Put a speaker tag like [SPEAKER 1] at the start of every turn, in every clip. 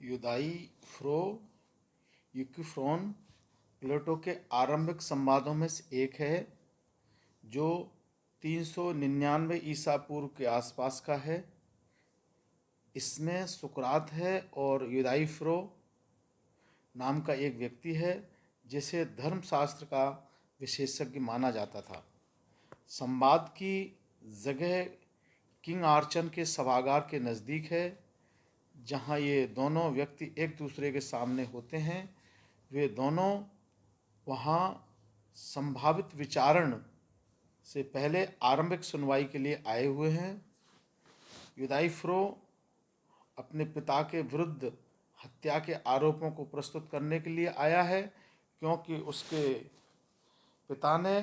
[SPEAKER 1] यूदाइफ्रो यूकिफ्रोन प्लेटो के आरंभिक संवादों में से एक है जो 399 ईसा पूर्व के आसपास का है। इसमें सुकरात है और यूदाइफ्रो नाम का एक व्यक्ति है जिसे धर्मशास्त्र का विशेषज्ञ माना जाता था। संवाद की जगह किंग आर्चन के सभागार के नज़दीक है जहाँ ये दोनों व्यक्ति एक दूसरे के सामने होते हैं। वे दोनों वहाँ संभावित विचारण से पहले आरंभिक सुनवाई के लिए आए हुए हैं। यूदाइफ्रो अपने पिता के विरुद्ध हत्या के आरोपों को प्रस्तुत करने के लिए आया है क्योंकि उसके पिता ने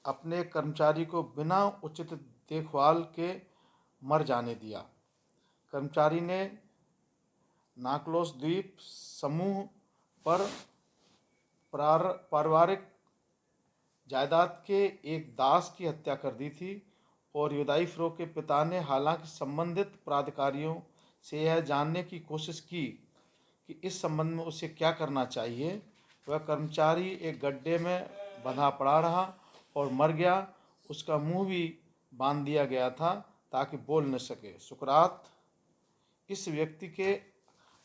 [SPEAKER 1] अपने कर्मचारी को बिना उचित देखभाल के मर जाने दिया। कर्मचारी ने नाक्लोस द्वीप समूह पर पारिवारिक जायदाद के एक दास की हत्या कर दी थी और यूदाइफ्रो के पिता ने हालांकि संबंधित प्राधिकारियों से यह जानने की कोशिश की कि इस संबंध में उसे क्या करना चाहिए। वह कर्मचारी एक गड्ढे में बंधा पड़ा रहा और मर गया। उसका मुंह भी बांध दिया गया था ताकि बोल न सके। सुकरात इस व्यक्ति के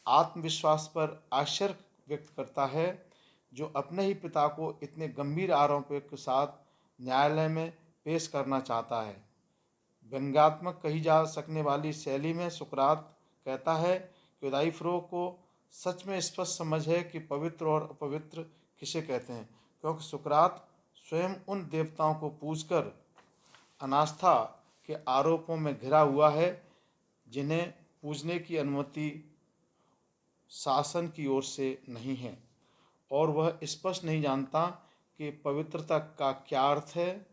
[SPEAKER 1] आत्मविश्वास पर आश्चर्य व्यक्त करता है जो अपने ही पिता को इतने गंभीर आरोपों के साथ न्यायालय में पेश करना चाहता है। व्यंग्यात्मक कही जा सकने वाली शैली में सुकरात कहता है कि यूदाइफ्रो को सच में स्पष्ट समझ है कि पवित्र और अपवित्र किसे कहते हैं, क्योंकि सुकरात स्वयं उन देवताओं को पूजकर अनास्था के आरोपों में घिरा हुआ है जिन्हें पूजने की अनुमति शासन की ओर से नहीं है और वह स्पष्ट नहीं जानता कि पवित्रता का क्या अर्थ है।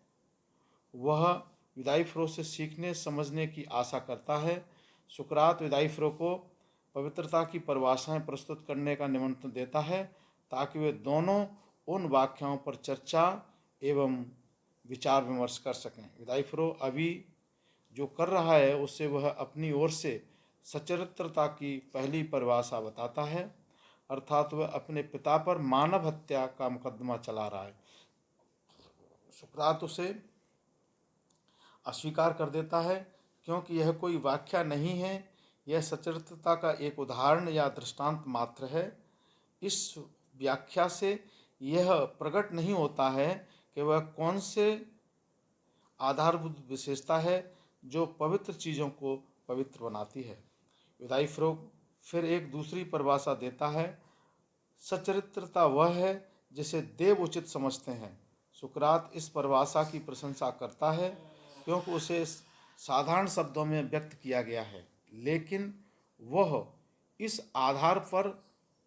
[SPEAKER 1] वह यूदाइफ्रो से सीखने समझने की आशा करता है। सुकरात यूदाइफ्रो को पवित्रता की परिभाषाएं प्रस्तुत करने का निमंत्रण देता है ताकि वे दोनों उन व्याख्याओं पर चर्चा एवं विचार विमर्श कर सकें। यूदाइफ्रो अभी जो कर रहा है उससे वह अपनी ओर से सचरित्रता की पहली परिभाषा बताता है, अर्थात वह अपने पिता पर मानव हत्या का मुकदमा चला रहा है। सुकरात उसे अस्वीकार कर देता है क्योंकि यह कोई व्याख्या नहीं है, यह सचरित्रता का एक उदाहरण या दृष्टांत मात्र है। इस व्याख्या से यह प्रकट नहीं होता है कि वह कौन से आधारभूत विशेषता है जो पवित्र चीज़ों को पवित्र बनाती है। यूदाइफ्रो फिर एक दूसरी परिभाषा देता है, सचरित्रता वह है जिसे देव उचित समझते हैं। सुकरात इस परिभाषा की प्रशंसा करता है क्योंकि उसे साधारण शब्दों में व्यक्त किया गया है, लेकिन वह इस आधार पर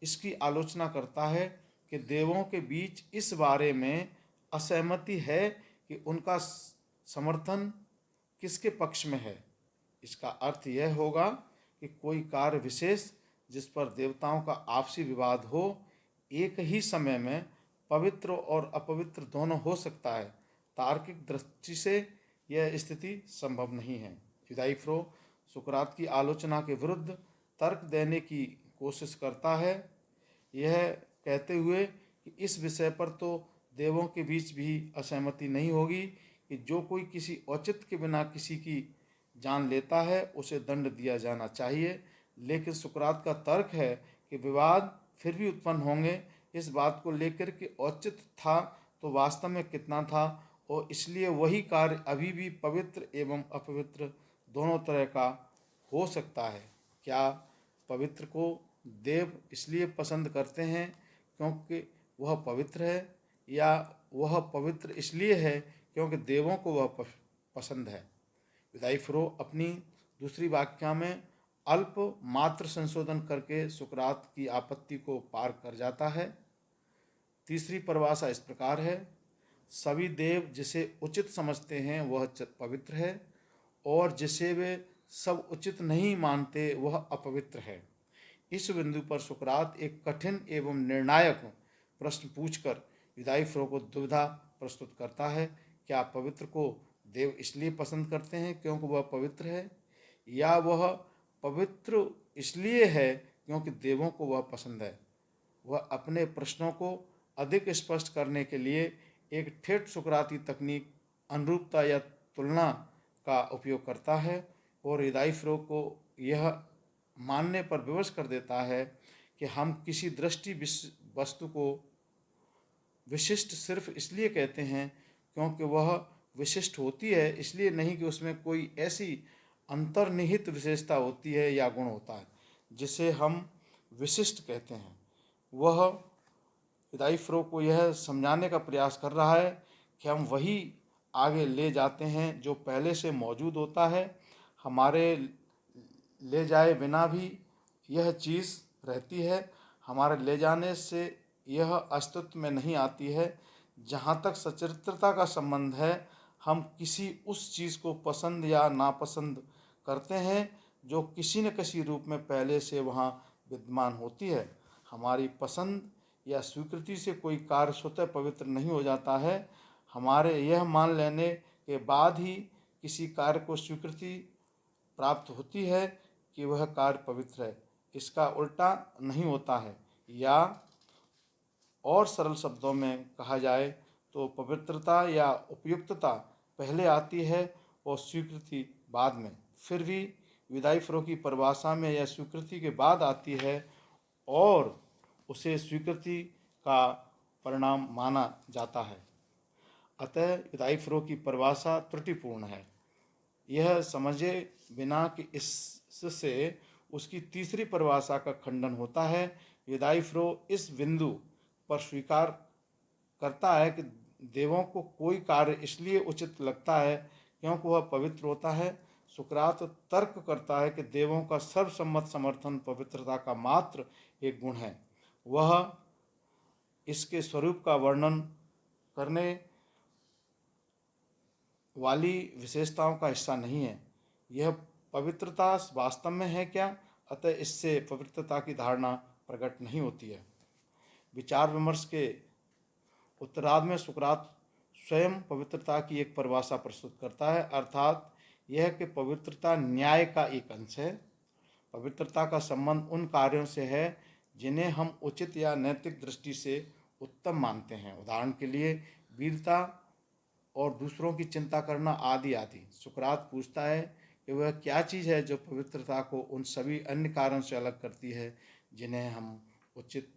[SPEAKER 1] इसकी आलोचना करता है कि देवों के बीच इस बारे में असहमति है कि उनका समर्थन किसके पक्ष में है। इसका अर्थ यह होगा कि कोई कार्य विशेष जिस पर देवताओं का आपसी विवाद हो एक ही समय में पवित्र और अपवित्र दोनों हो सकता है। तार्किक दृष्टि से यह स्थिति संभव नहीं है। यूदाइफ्रो सुकरात की आलोचना के विरुद्ध तर्क देने की कोशिश करता है, यह कहते हुए कि इस विषय पर तो देवों के बीच भी असहमति नहीं होगी कि जो कोई किसी औचित्य के बिना किसी की जान लेता है उसे दंड दिया जाना चाहिए। लेकिन सुकरात का तर्क है कि विवाद फिर भी उत्पन्न होंगे इस बात को लेकर कि औचित्य था तो वास्तव में कितना था, और इसलिए वही कार्य अभी भी पवित्र एवं अपवित्र दोनों तरह का हो सकता है। क्या पवित्र को देव इसलिए पसंद करते हैं क्योंकि वह पवित्र है, या वह पवित्र इसलिए है क्योंकि देवों को वह पसंद है। यूदाइफ्रो अपनी दूसरी व्याख्या में अल्प मात्र संशोधन करके सुकरात की आपत्ति को पार कर जाता है। तीसरी परिभाषा इस प्रकार है, सभी देव जिसे उचित समझते हैं वह पवित्र है और जिसे वे सब उचित नहीं मानते वह अपवित्र है। इस बिंदु पर सुकरात एक कठिन एवं निर्णायक प्रश्न पूछकर यूदाइफ्रो को दुविधा प्रस्तुत करता है। क्या पवित्र को देव इसलिए पसंद करते हैं क्योंकि वह पवित्र है, या वह पवित्र इसलिए है क्योंकि देवों को वह पसंद है। वह अपने प्रश्नों को अधिक स्पष्ट करने के लिए एक ठेठ सुकराती तकनीक, अनुरूपता या तुलना का उपयोग करता है और इदाइफ्रो को यह मानने पर विवश कर देता है कि हम किसी दृष्टि वस्तु को विशिष्ट सिर्फ इसलिए कहते हैं क्योंकि वह विशिष्ट होती है, इसलिए नहीं कि उसमें कोई ऐसी अंतर्निहित विशेषता होती है या गुण होता है जिसे हम विशिष्ट कहते हैं। वह इदाइफ्रो को यह समझाने का प्रयास कर रहा है कि हम वही आगे ले जाते हैं जो पहले से मौजूद होता है। हमारे ले जाए बिना भी यह चीज़ रहती है, हमारे ले जाने से यह अस्तित्व में नहीं आती है। जहाँ तक सचरित्रता का संबंध है, हम किसी उस चीज़ को पसंद या नापसंद करते हैं जो किसी न किसी रूप में पहले से वहाँ विद्यमान होती है। हमारी पसंद या स्वीकृति से कोई कार्य स्वतः पवित्र नहीं हो जाता है। हमारे यह मान लेने के बाद ही किसी कार्य को स्वीकृति प्राप्त होती है कि वह कार्य पवित्र है। इसका उल्टा नहीं होता है, या और सरल शब्दों में कहा जाए तो पवित्रता या उपयुक्तता पहले आती है और स्वीकृति बाद में। फिर भी विदाइफ्रो की परिभाषा में यह स्वीकृति के बाद आती है और उसे स्वीकृति का परिणाम माना जाता है। अतः विदाइफ्रो की परिभाषा त्रुटिपूर्ण है। यह समझे बिना कि इससे उसकी तीसरी परिभाषा का खंडन होता है। विदाइफ्रो इस बिंदु पर स्वीकार करता है कि देवों को कोई कार्य इसलिए उचित लगता है क्योंकि वह पवित्र होता है। सुकरात तर्क करता है कि देवों का सर्वसम्मत समर्थन पवित्रता का मात्र एक गुण है, वह इसके स्वरूप का वर्णन करने वाली विशेषताओं का हिस्सा नहीं है। यह पवित्रता वास्तव में है क्या, अतः इससे पवित्रता की धारणा प्रकट नहीं होती है। विचार विमर्श के उत्तरार्ध में सुकरात स्वयं पवित्रता की एक परिभाषा प्रस्तुत करता है, अर्थात यह कि पवित्रता न्याय का एक अंश है। पवित्रता का संबंध उन कार्यों से है जिन्हें हम उचित या नैतिक दृष्टि से उत्तम मानते हैं, उदाहरण के लिए वीरता और दूसरों की चिंता करना आदि आदि। सुकरात पूछता है कि वह क्या चीज़ है जो पवित्रता को उन सभी अन्य कार्यों से अलग करती है जिन्हें हम उचित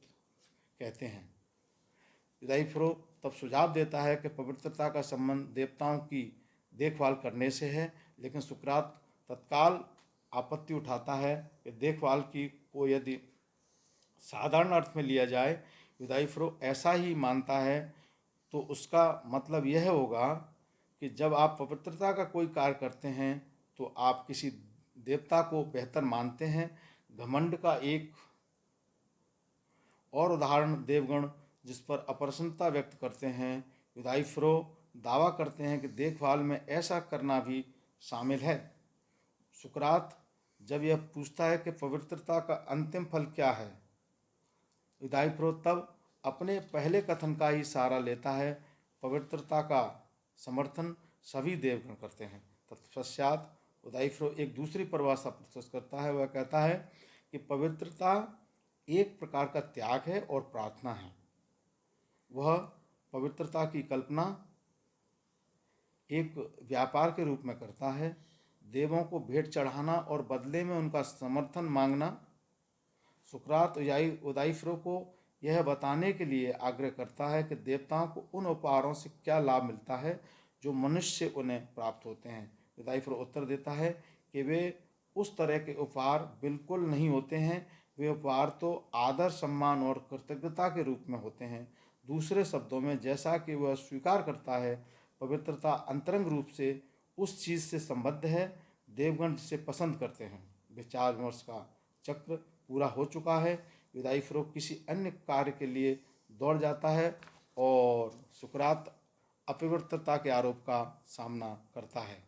[SPEAKER 1] कहते हैं। इदाइफ्रो तब सुझाव देता है कि पवित्रता का संबंध देवताओं की देखभाल करने से है, लेकिन सुकरात तत्काल आपत्ति उठाता है कि देखभाल की को यदि साधारण अर्थ में लिया जाए, इदाइफ्रो ऐसा ही मानता है, तो उसका मतलब यह होगा कि जब आप पवित्रता का कोई कार्य करते हैं तो आप किसी देवता को बेहतर मानते हैं। घमंड का एक और उदाहरण देवगण जिस पर अप्रसन्नता व्यक्त करते हैं। इदाइफ्रो दावा करते हैं कि देखभाल में ऐसा करना भी शामिल है। सुकरात जब यह पूछता है कि पवित्रता का अंतिम फल क्या है, इदाइफ्रो तब अपने पहले कथन का ही सहारा लेता है। पवित्रता का समर्थन सभी देवगण करते हैं। तत्पश्चात इदाइफ्रो एक दूसरी परिभाषा प्रस्तुत करता है। वह कहता है कि पवित्रता एक प्रकार का त्याग है और प्रार्थना है। वह पवित्रता की कल्पना एक व्यापार के रूप में करता है। देवों को भेंट चढ़ाना और बदले में उनका समर्थन मांगना। सुकरात इदाइफ्रो को यह बताने के लिए आग्रह करता है कि देवताओं को उन उपहारों से क्या लाभ मिलता है जो मनुष्य से उन्हें प्राप्त होते हैं। इदाइफ्रो उत्तर देता है कि वे उस तरह के उपहार बिल्कुल नहीं होते हैं। वे उपहार तो आदर, सम्मान और कृतज्ञता के रूप में होते हैं। दूसरे शब्दों में, जैसा कि वह स्वीकार करता है, पवित्रता अंतरंग रूप से उस चीज़ से संबद्ध है देवगण जिसे पसंद करते हैं। विचार विमर्श का चक्र पूरा हो चुका है। इदाइफ्रो किसी अन्य कार्य के लिए दौड़ जाता है और सुकरात अपवित्रता के आरोप का सामना करता है।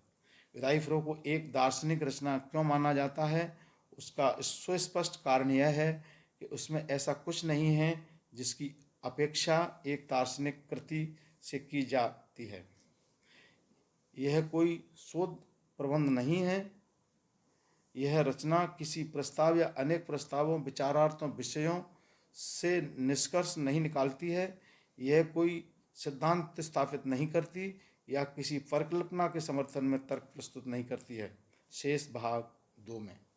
[SPEAKER 1] इदाइफ्रो को एक दार्शनिक रचना क्यों माना जाता है, उसका सुस्पष्ट कारण यह है कि उसमें ऐसा कुछ नहीं है जिसकी अपेक्षा एक दार्शनिक कृति से की जाती है। यह कोई शोध प्रबंध नहीं है, यह रचना किसी प्रस्ताव या अनेक प्रस्तावों, विचारार्थों, विषयों से निष्कर्ष नहीं निकालती है। यह कोई सिद्धांत स्थापित नहीं करती या किसी परिकल्पना के समर्थन में तर्क प्रस्तुत नहीं करती है। शेष भाग 2 में।